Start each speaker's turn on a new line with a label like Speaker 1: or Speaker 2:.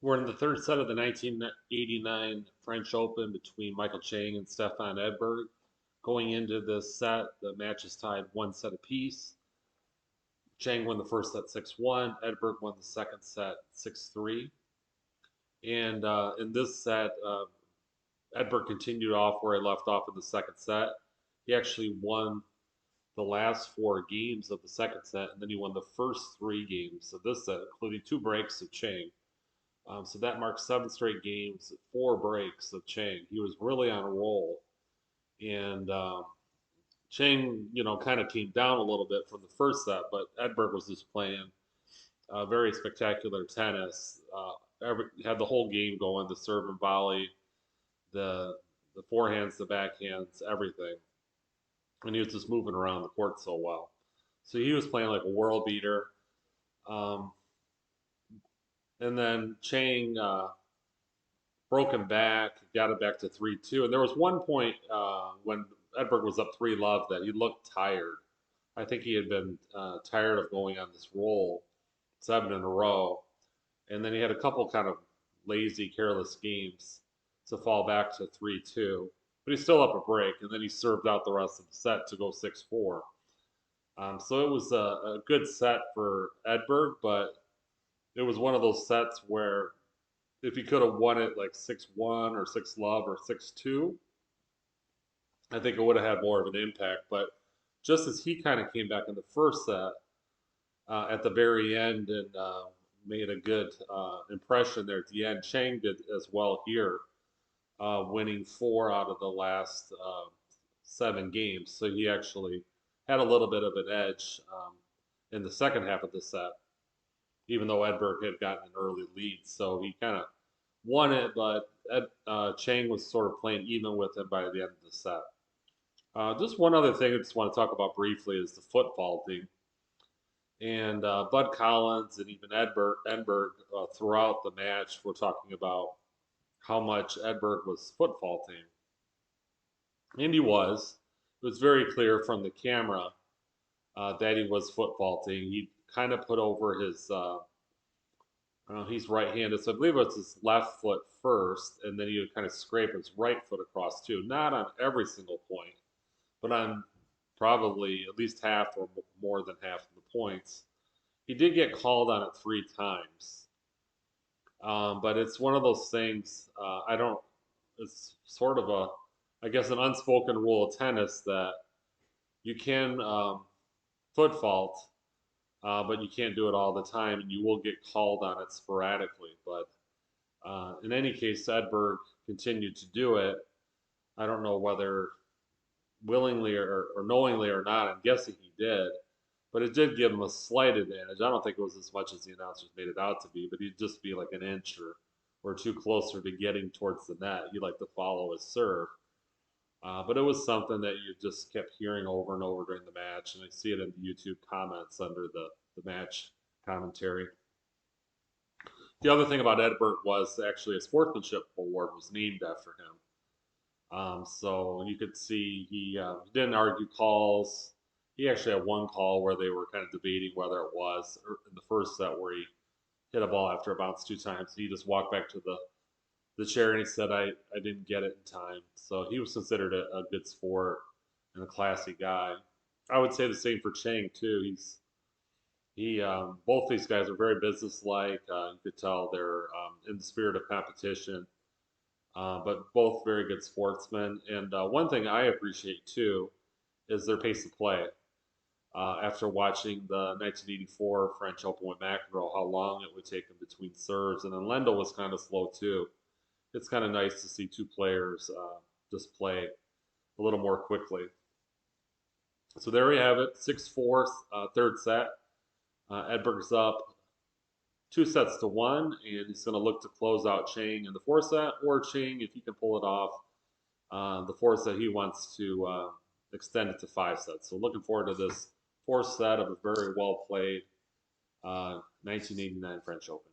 Speaker 1: We're in the third set of the 1989 French Open between Michael Chang and Stefan Edberg. Going into this set, the match is tied one set apiece. Chang won the first set 6-1. Edberg won the second set 6-3. And in this set, Edberg continued off where he left off in the second set. He actually won the last four games of the second set, and then he won the first three games of this set, including two breaks of Chang. So that marks seven straight games, four breaks of Chang. He was really on a roll, and Chang, kind of came down a little bit from the first set, but Edberg was just playing very spectacular tennis. Had the whole game going, the serve and volley, the the forehands, the backhands, everything, and he was just moving around the court so well. So he was playing like a world beater. Um, and then Chang broke him back, got it back to 3-2. And there was one point when Edberg was up 3-love that he looked tired. I think he had been tired of going on this roll, seven in a row. And then he had a couple kind of lazy, careless games to fall back to 3-2. But he's still up a break, and then he served out the rest of the set to go 6-4. So it was a good set for Edberg, but it was one of those sets where if he could have won it like 6-1 or 6-love or 6-2, I think it would have had more of an impact. But just as he kind of came back in the first set at the very end and made a good impression there at the end, Chang did as well here, winning four out of the last seven games. So he actually had a little bit of an edge in the second half of the set, even though Edberg had gotten an early lead. So he kind of won it, but Chang was sort of playing even with him by the end of the set. Just one other thing I just want to talk about briefly is the foot faulting. And Bud Collins and even Edberg throughout the match were talking about how much Edberg was foot faulting. And he was. It was very clear from the camera that he was foot faulting. He kind of put over his he's right-handed, so I believe it's his left foot first, and then he would kind of scrape his right foot across too. Not on every single point, but on probably at least half or more than half of the points. He did get called on it three times, but it's one of those things. I don't. It's sort of I guess, an unspoken rule of tennis that you can foot fault, but you can't do it all the time, and you will get called on it sporadically. But in any case, Edberg continued to do it. I don't know whether willingly or knowingly or not. I'm guessing he did, but it did give him a slight advantage. I don't think it was as much as the announcers made it out to be, but he'd just be like an inch or two closer to getting towards the net. He'd like to follow his serve. But it was something that you just kept hearing over and over during the match, and I see it in the YouTube comments under the match commentary. The other thing about Edberg was actually a sportsmanship award was named after him. So you could see he didn't argue calls. He actually had one call where they were kind of debating whether it was in the first set where he hit a ball after a bounce two times. He just walked back to the chair and he said, I didn't get it in time. So he was considered a good sport and a classy guy. I would say the same for Chang too. He both these guys are very businesslike. You could tell they're in the spirit of competition, but both very good sportsmen. And one thing I appreciate too is their pace of play. After watching the 1984 French Open with McEnroe, how long it would take him between serves, and then Lendl was kind of slow too. It's kind of nice to see two players just play a little more quickly. So there we have it, 6-4, third set. Edberg's up 2-1, and he's going to look to close out Chang in the fourth set, or Chang, if he can pull it off, the fourth set, he wants to extend it to 5 sets. So looking forward to this fourth set of a very well played 1989 French Open.